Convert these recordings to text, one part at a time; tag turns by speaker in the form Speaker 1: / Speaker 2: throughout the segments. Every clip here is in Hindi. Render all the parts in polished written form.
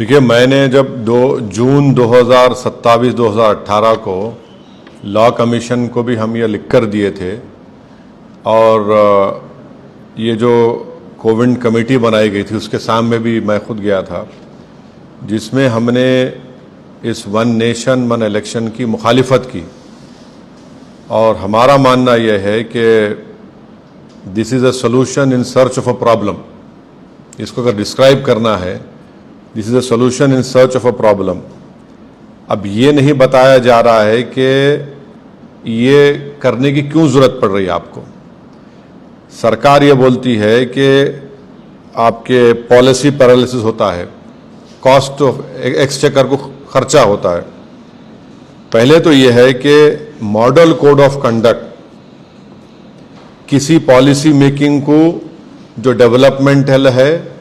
Speaker 1: देखिए, मैंने जब जून 2018 को लॉ कमीशन को भी हम ये लिख कर दिए थे और ये जो कोविड कमेटी बनाई गई थी उसके सामने भी मैं खुद गया था, जिसमें हमने इस वन नेशन वन इलेक्शन की मुखालिफत की। और हमारा मानना यह है कि this is a solution in search of a problem. इसको अगर डिस्क्राइब करना है, this is a solution in search of a problem. अब ये नहीं बताया जा रहा है कि ये करने की क्यों ज़रूरत पड़ रही है आपको। सरकार ये बोलती है कि आपके पॉलिसी पैरालिसिस होता है, कॉस्ट ऑफ एक्सचेकर को खर्चा होता है। पहले तो ये है कि मॉडल कोड ऑफ कंडक्ट किसी पॉलिसी मेकिंग को जो डेवलपमेंटल है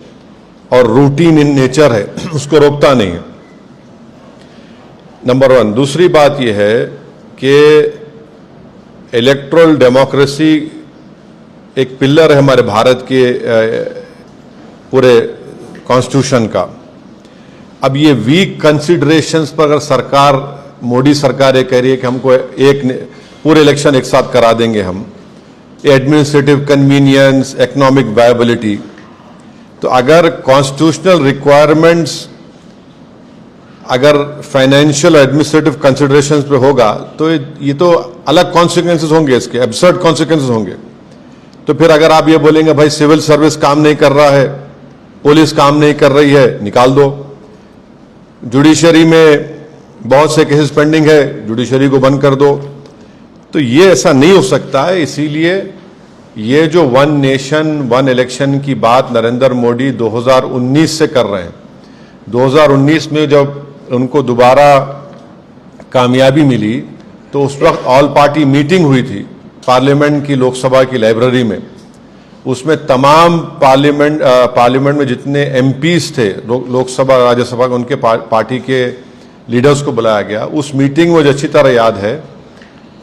Speaker 1: और रूटीन इन नेचर है उसको रोकता नहीं है, नंबर वन। दूसरी बात यह है कि इलेक्टोरल डेमोक्रेसी एक पिलर है हमारे भारत के पूरे कॉन्स्टिट्यूशन का। अब ये वीक कंसिडरेशंस पर अगर सरकार, मोदी सरकार ये कह रही है कि हमको पूरे इलेक्शन एक साथ करा देंगे हम, एडमिनिस्ट्रेटिव कन्वीनियंस, इकोनॉमिक वायबिलिटी, तो अगर कॉन्स्टिट्यूशनल रिक्वायरमेंट्स अगर फाइनेंशियल एडमिनिस्ट्रेटिव कंसिडरेशंस पे होगा तो ये तो अलग कॉन्सिक्वेंसेस होंगे, इसके एब्सर्ड कॉन्सिक्वेंसेस होंगे। तो फिर अगर आप ये बोलेंगे भाई सिविल सर्विस काम नहीं कर रहा है, पुलिस काम नहीं कर रही है, निकाल दो। जुडिशरी में बहुत से केसेस पेंडिंग है, जुडिशरी को बंद कर दो। तो ये ऐसा नहीं हो सकता है। इसीलिए ये जो वन नेशन वन इलेक्शन की बात नरेंद्र मोदी 2019 से कर रहे हैं, 2019 में जब उनको दोबारा कामयाबी मिली तो उस वक्त ऑल पार्टी मीटिंग हुई थी पार्लियामेंट की, लोकसभा की लाइब्रेरी में। उसमें तमाम पार्लियामेंट में जितने एमपीज थे, लोकसभा राज्यसभा, उनके पार्टी के लीडर्स को बुलाया गया। उस मीटिंग में मुझे अच्छी तरह याद है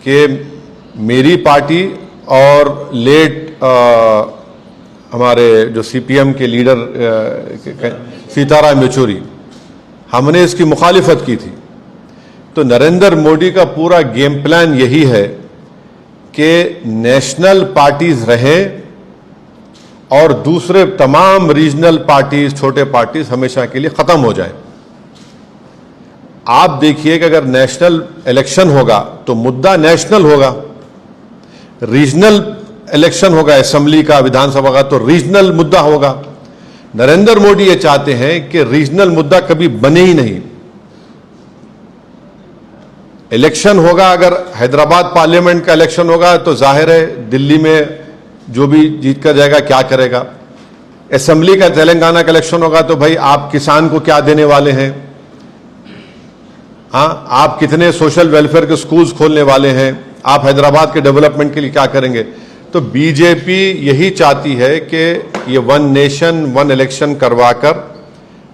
Speaker 1: कि मेरी पार्टी और लेट हमारे जो सीपीएम के लीडर सीताराम येचुरी, हमने इसकी मुखालिफत की थी। तो नरेंद्र मोदी का पूरा गेम प्लान यही है कि नेशनल पार्टीज रहें और दूसरे तमाम रीजनल पार्टीज, छोटे पार्टीज हमेशा के लिए खत्म हो जाएं। आप देखिए कि अगर नेशनल इलेक्शन होगा तो मुद्दा नेशनल होगा, रीजनल इलेक्शन होगा असेंबली का, विधानसभा का, तो रीजनल मुद्दा होगा। नरेंद्र मोदी ये चाहते हैं कि रीजनल मुद्दा कभी बने ही नहीं। इलेक्शन होगा, अगर हैदराबाद पार्लियामेंट का इलेक्शन होगा तो जाहिर है दिल्ली में जो भी जीत कर जाएगा क्या करेगा। असेंबली का तेलंगाना का इलेक्शन होगा तो भाई आप किसान को क्या देने वाले हैं, हाँ, आप कितने सोशल वेलफेयर के स्कूल्स खोलने वाले हैं, आप हैदराबाद के डेवलपमेंट के लिए क्या करेंगे। तो बीजेपी यही चाहती है कि ये वन नेशन वन इलेक्शन करवाकर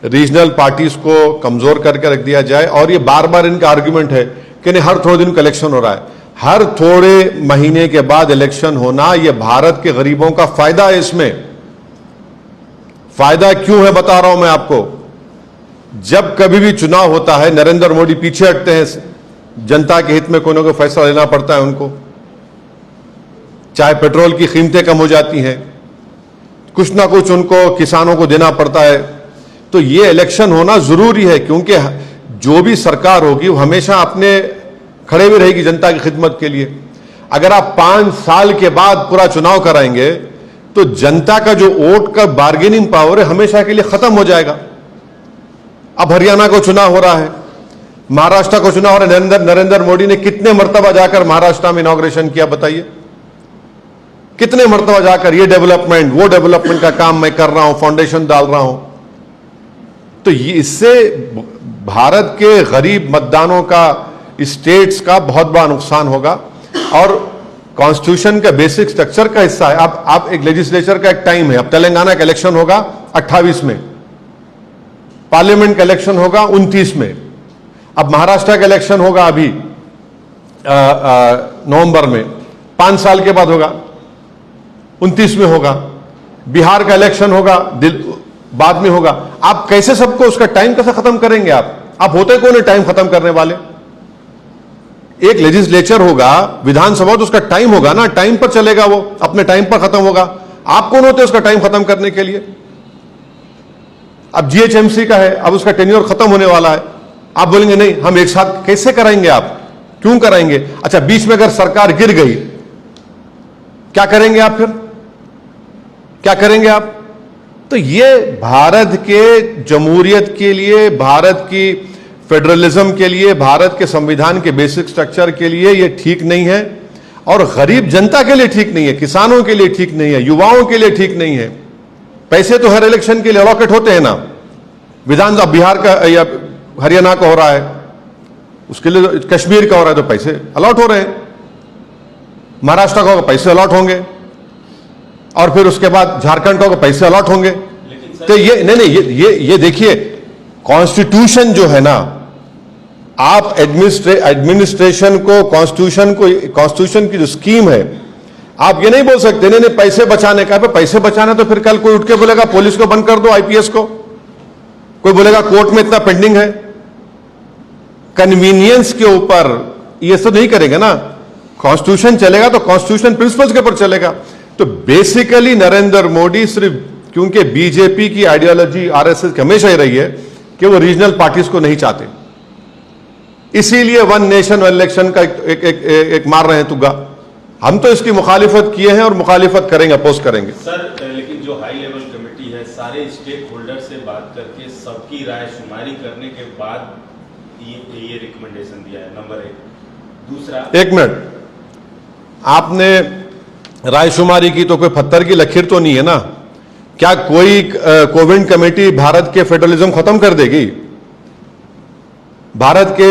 Speaker 1: रीजनल पार्टीज को कमजोर करके रख दिया जाए। और ये बार बार इनका आर्गुमेंट है कि नहीं हर थोड़े दिन का इलेक्शन हो रहा है, हर थोड़े महीने के बाद इलेक्शन होना, ये भारत के गरीबों का फायदा है। इसमें फायदा क्यों है बता रहा हूं मैं आपको। जब कभी भी चुनाव होता है नरेंद्र मोदी पीछे हटते हैं, जनता के हित में कोई ना कोई फैसला लेना पड़ता है उनको, चाहे पेट्रोल की कीमतें कम हो जाती हैं, कुछ ना कुछ उनको किसानों को देना पड़ता है। तो ये इलेक्शन होना जरूरी है, क्योंकि जो भी सरकार होगी वो हमेशा अपने खड़े भी रहेगी जनता की खिदमत के लिए। अगर आप 5 साल के बाद पूरा चुनाव कराएंगे तो जनता का जो वोट का बार्गेनिंग पावर है हमेशा के लिए खत्म हो जाएगा। अब हरियाणा को चुनाव हो रहा है, महाराष्ट्र को चुनाव हो रहा है। नरेंद्र मोदी ने कितने मर्तबा जाकर महाराष्ट्र में इनॉग्रेशन किया बताइए, कितने मर्तबा जाकर ये डेवलपमेंट वो डेवलपमेंट का काम मैं कर रहा हूं, फाउंडेशन डाल रहा हूं। तो इससे भारत के गरीब मतदानों का, स्टेट्स का बहुत बड़ा नुकसान होगा और कॉन्स्टिट्यूशन का बेसिक स्ट्रक्चर का हिस्सा है। अब आप एक लेजिस्लेचर का एक टाइम है, अब तेलंगाना का इलेक्शन होगा 28 में, पार्लियामेंट का इलेक्शन होगा 29 में, अब महाराष्ट्र का इलेक्शन होगा अभी नवंबर में, 5 साल के बाद होगा, 29 में होगा, बिहार का इलेक्शन होगा बाद में होगा। आप कैसे सबको उसका टाइम कैसे खत्म करेंगे? आप होते कौन है टाइम खत्म करने वाले? एक लेजिस्लेचर होगा, विधानसभा, तो उसका टाइम होगा ना, टाइम पर चलेगा, वो अपने टाइम पर खत्म होगा। आप कौन होते उसका टाइम खत्म करने के लिए? अब जीएचएमसी का है, अब उसका टेन्योर खत्म होने वाला है, आप बोलेंगे नहीं हम एक साथ कैसे कराएंगे? आप क्यों कराएंगे? अच्छा, बीच में अगर सरकार गिर गई क्या करेंगे आप? फिर क्या करेंगे आप? तो ये भारत के जमहूरियत के लिए, भारत की फेडरलिज्म के लिए, भारत के संविधान के बेसिक स्ट्रक्चर के लिए ये ठीक नहीं है, और गरीब जनता के लिए ठीक नहीं है, किसानों के लिए ठीक नहीं है, युवाओं के लिए ठीक नहीं है। पैसे तो हर इलेक्शन के लिए अलॉकेट होते हैं ना, विधानसभा बिहार का या हरियाणा का हो रहा है, उसके लिए कश्मीर का हो रहा है तो पैसे अलॉट हो रहे हैं, महाराष्ट्र का होगा पैसे अलॉट होंगे, और फिर उसके बाद झारखंड का होगा पैसे अलॉट होंगे। तो ये नहीं, ये देखिए, कॉन्स्टिट्यूशन जो है ना, आप एडमिनिस्ट्रेशन को, कॉन्स्टिट्यूशन की जो स्कीम है, आप ये नहीं बोल सकते नहीं पैसे बचाने का। पैसे बचाना तो फिर कल कोई उठ के बोलेगा पुलिस को बंद कर दो, आईपीएस को, कोई बोलेगा कोर्ट में इतना पेंडिंग है। कन्वीनियंस के ऊपर ये सब नहीं करेंगे ना। कॉन्स्टिट्यूशन चलेगा तो कॉन्स्टिट्यूशन प्रिंसिपल्स के ऊपर चलेगा। तो बेसिकली नरेंद्र मोदी सिर्फ, क्योंकि बीजेपी की आइडियोलॉजी आरएसएस की हमेशा ही रही है कि वो रीजनल पार्टीज को नहीं चाहते, इसीलिए वन नेशन वन इलेक्शन का एक मार रहे हैं तुग्गा। हम तो इसकी मुखालिफत किए हैं और मुखालिफत करेंगे, अपोज करेंगे।
Speaker 2: सर, लेकिन जो हाई लेवल कमेटी है, सारे स्टेक होल्डर से बात करके सबकी राय शुमारी करने के बाद ये रिकमेंडेशन दिया है, नंबर 1। दूसरा,
Speaker 1: एक मिनट, आपने रायशुमारी की तो कोई पत्थर की लकीर तो नहीं है ना? क्या कोई कोविड कमेटी भारत के फेडरलिज्म खत्म कर देगी? भारत के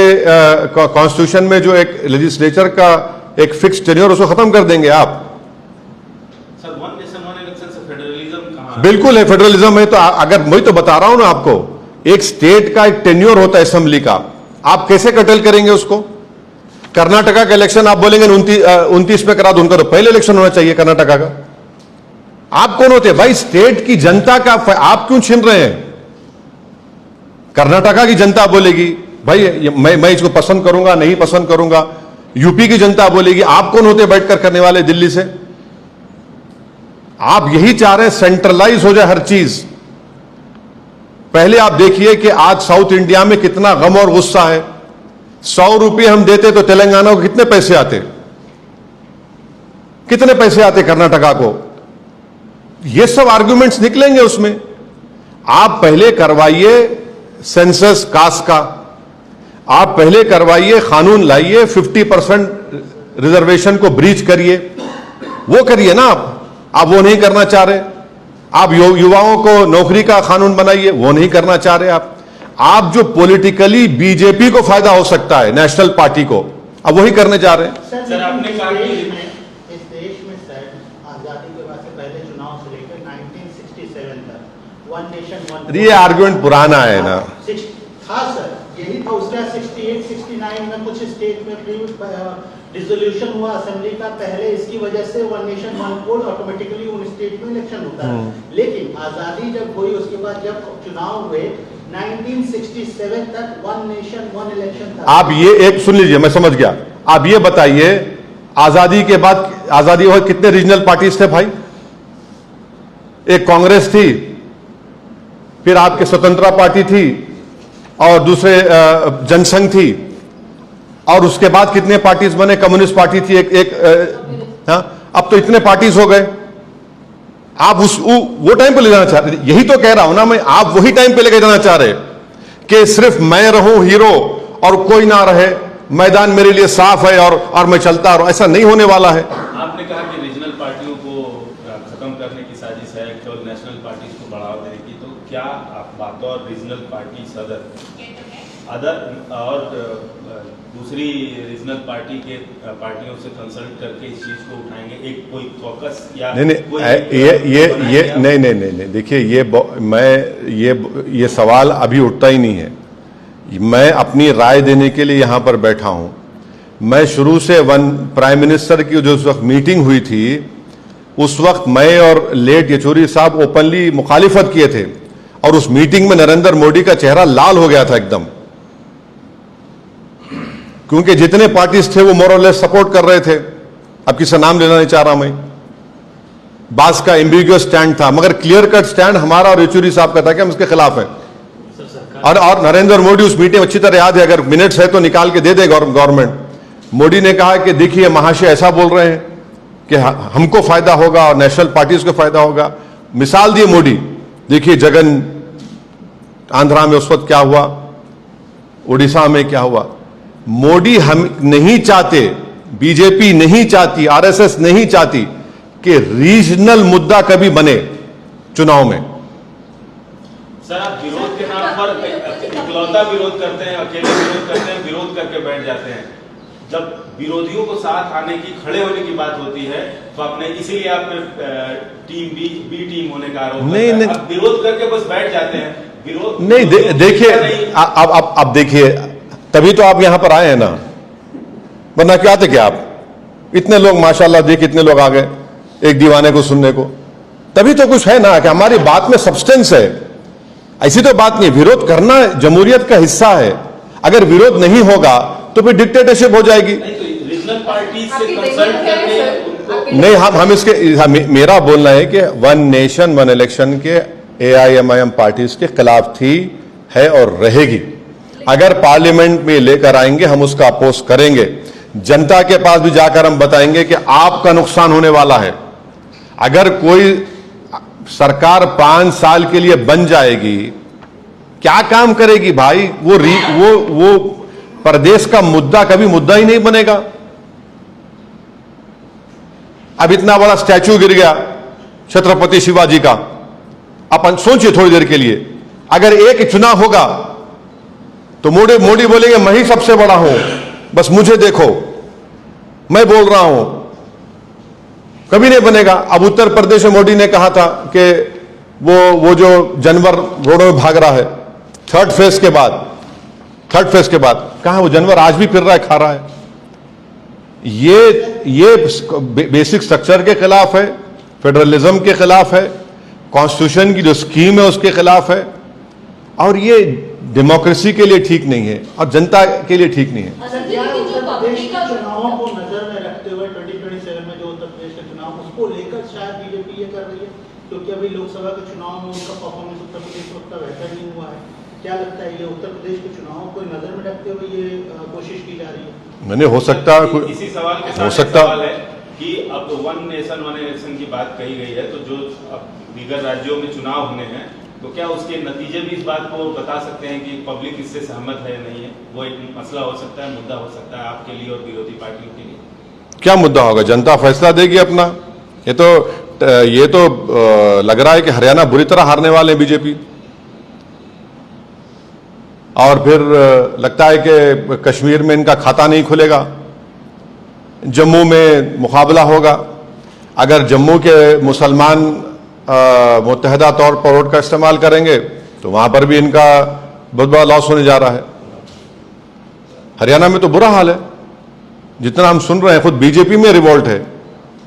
Speaker 1: कॉन्स्टिट्यूशन में जो एक लेजिस्लेचर का एक फिक्स टेन्योर, उसको खत्म कर देंगे आप?
Speaker 2: Sir, one nation one election से फेडरलिज्म कहां है?
Speaker 1: बिल्कुल है, फेडरलिज्म है। तो अगर वही तो बता रहा हूं ना आपको, एक स्टेट का एक टेन्योर होता है असेंबली का, आप कैसे कटल करेंगे उसको? कर्नाटका का इलेक्शन आप बोलेंगे 29 में करा दो, उनका तो पहले इलेक्शन होना चाहिए कर्नाटका का। आप कौन होते भाई? स्टेट की जनता का आप क्यों छीन रहे हैं? कर्नाटका की जनता बोलेगी भाई मैं इसको पसंद करूंगा, नहीं पसंद करूंगा। यूपी की जनता बोलेगी। आप कौन होते बैठकर करने वाले दिल्ली से? आप यही चाह रहे हैं सेंट्रलाइज हो जाए हर चीज। पहले आप देखिए कि आज साउथ इंडिया में कितना गम और गुस्सा है। 100 रुपये हम देते तो तेलंगाना को कितने पैसे आते? कितने पैसे आते कर्नाटका को? ये सब आर्गुमेंट्स निकलेंगे उसमें। आप पहले करवाइए सेंसस कास्ट का, आप पहले करवाइए, कानून लाइए, 50% रिजर्वेशन को ब्रीच करिए, वो करिए ना आप वो नहीं करना चाह रहे। आप युवाओं को नौकरी का कानून बनाइए, वो नहीं करना चाह रहे आप जो पॉलिटिकली बीजेपी को फायदा हो सकता है, नेशनल पार्टी को, अब वही करने जा रहे हैं।
Speaker 2: सर, आपने कहा कि
Speaker 3: इस देश में सर आजादी के बाद से पहले चुनाव से लेकर 1967 तक वन नेशन वन,
Speaker 1: ये आर्गुमेंट पुराना है ना।
Speaker 3: हाँ सर, यही था उसका। 68, 69 में कुछ स्टेट में डिसोल्यूशन हुआ असेंबली का, पहले इसकी वजह से one nation one code automatically उन स्टेट में इलेक्शन होता है। लेकिन आजादी जब हुई उसके बाद जब चुनाव हुए 1967 तक वन नेशन वन इलेक्शन था।
Speaker 1: आप ये एक सुन लीजिए, मैं समझ गया। आप ये बताइए, आजादी के बाद, आजादी हुई कितने रीजनल पार्टीज थे भाई? एक कांग्रेस थी, फिर आपके स्वतंत्रता पार्टी थी, और दूसरे जनसंघ थी, और उसके बाद कितने पार्टीज बने? कम्युनिस्ट पार्टी थी हाँ, अब तो इतने पार्टीज हो गए। आप वो टाइम पे ले जाना चाह रहे, यही तो कह रहा हूं ना मैं। आप वही टाइम पे लेके जाना चाह रहे कि सिर्फ मैं रहूं हीरो और कोई ना रहे, मैदान मेरे लिए साफ है और मैं चलता रहूं। ऐसा नहीं होने वाला है।
Speaker 2: आपने कहा कि रीजनल पार्टियों को खत्म करने की साजिश है, केवल नेशनल पार्टीज को बढ़ावा देने की। तो क्या आप बतौर रीजनल पार्टी अदर और दूसरी रीजनल पार्टी के पार्टियों से कंसल्ट करके इस चीज को उठाएंगे? एक कोई कॉकस या
Speaker 1: नहीं नहीं, देखिए ये सवाल अभी उठता ही नहीं है। मैं अपनी राय देने के लिए यहां पर बैठा हूं। मैं शुरू से प्राइम मिनिस्टर की जो उस वक्त मीटिंग हुई थी, उस वक्त मैं और लेट येचुरी साहब ओपनली मुखालिफत किए थे, और उस मीटिंग में नरेंद्र मोदी का चेहरा लाल हो गया था एकदम, क्योंकि जितने पार्टीज थे वो मोरलेस सपोर्ट कर रहे थे। अब किसी नाम लेना नहीं चाह रहा मैं। बास का एम्बिग्यूअस स्टैंड था, मगर क्लियर कट स्टैंड हमारा और येचुरी साहब का था कि हम इसके खिलाफ हैं। और नरेंद्र मोदी उस मीटिंग अच्छी तरह याद है, अगर मिनट्स है तो निकाल के दे दे गवर्नमेंट। मोदी ने कहा कि देखिए महाशय ऐसा बोल रहे हैं कि हमको फायदा होगा और नेशनल पार्टीज को फायदा होगा। मिसाल दिए मोदी, देखिए जगन आंध्रा में उस वक्त क्या हुआ, उड़ीसा में क्या हुआ। मोदी हम नहीं चाहते, बीजेपी नहीं चाहती, आरएसएस नहीं चाहती कि रीजनल मुद्दा कभी बने चुनाव में।
Speaker 2: सर आप विरोध के नाम पर इकलौता विरोध करते हैं, अकेले विरोध करते हैं, विरोध करके बैठ जाते हैं। जब विरोधियों को साथ आने की, खड़े होने की बात होती है तो आपने, इसीलिए आप टीम बी टीम होने का आरोप नहीं, आप विरोध करके बस बैठ जाते हैं। विरोध नहीं,
Speaker 1: देखिए अब देखिए, तभी तो आप यहां पर आए हैं ना, वरना क्यों आते क्या आप? इतने लोग माशाल्लाह, देखिए इतने लोग आ गए एक दीवाने को सुनने को, तभी तो कुछ है ना कि हमारी बात में सब्सटेंस है। ऐसी तो बात नहीं, विरोध करना जमहूरियत का हिस्सा है। अगर विरोध नहीं होगा तो फिर डिक्टेटरशिप हो जाएगी।
Speaker 2: रीजनल पार्टी से कंसल्ट करके
Speaker 1: नहीं, हम इसके, मेरा बोलना है कि वन नेशन वन इलेक्शन के AIMIM पार्टीज के खिलाफ थी, है और रहेगी। अगर पार्लियामेंट में लेकर आएंगे हम उसका अपोज करेंगे। जनता के पास भी जाकर हम बताएंगे कि आपका नुकसान होने वाला है। अगर कोई सरकार 5 साल के लिए बन जाएगी, क्या काम करेगी भाई? वो प्रदेश का मुद्दा कभी मुद्दा ही नहीं बनेगा। अब इतना बड़ा स्टैचू गिर गया छत्रपति शिवाजी का, अपन सोचिए थोड़ी देर के लिए, अगर एक चुनाव होगा तो मोदी बोलेंगे मैं ही सबसे बड़ा हूं, बस मुझे देखो, मैं बोल रहा हूं। कभी नहीं बनेगा। अब उत्तर प्रदेश में मोदी ने कहा था कि वो जो जानवर रोडों में भाग रहा है, थर्ड फेज के बाद कहा वो जानवर आज भी फिर रहा है, खा रहा है। ये बेसिक स्ट्रक्चर के खिलाफ है, फेडरलिज्म के खिलाफ है, कॉन्स्टिट्यूशन की जो स्कीम है उसके खिलाफ है, और ये डेमोक्रेसी के लिए ठीक नहीं है और जनता के लिए ठीक नहीं है।
Speaker 3: चुनावों को नजर में रखते हुए 2027 में जो उत्तर प्रदेश के चुनाव, उसको लेकर शायद बीजेपी ये कर रही है, क्योंकि अभी लोकसभा के चुनाव में उनका परफॉर्मेंस उत्तर प्रदेश में उतना बेहतर नहीं हुआ है। क्या लगता है ये उत्तर प्रदेश के चुनावों को नजर में रखते हुए ये कोशिश की जा रही है?
Speaker 1: मैंने हो सकता
Speaker 2: इसी सवाल के साथ
Speaker 1: हो सकता
Speaker 2: सवाल है कि अब वन नेशन वन इलेक्शन की बात कही गई है, तो जो अब दीगर राज्यों में चुनाव होने हैं, तो क्या उसके नतीजे भी इस बात को बता सकते हैं कि पब्लिक इससे सहमत है या नहीं है? वो एक मसला हो सकता है, मुद्दा हो सकता है आपके लिए और विरोधी पार्टियों के लिए। क्या
Speaker 1: मुद्दा होगा? जनता फैसला देगी अपना। ये तो लग रहा है कि हरियाणा बुरी तरह हारने वाले हैं बीजेपी, और फिर लगता है कि कश्मीर में इनका खाता नहीं खुलेगा। जम्मू में मुकाबला होगा। अगर जम्मू के मुसलमान मुत्तहदा तौर पर वोट का इस्तेमाल करेंगे तो वहां पर भी इनका बहुत बड़ा लॉस होने जा रहा है। हरियाणा में तो बुरा हाल है, जितना हम सुन रहे हैं, खुद बीजेपी में रिवोल्ट है।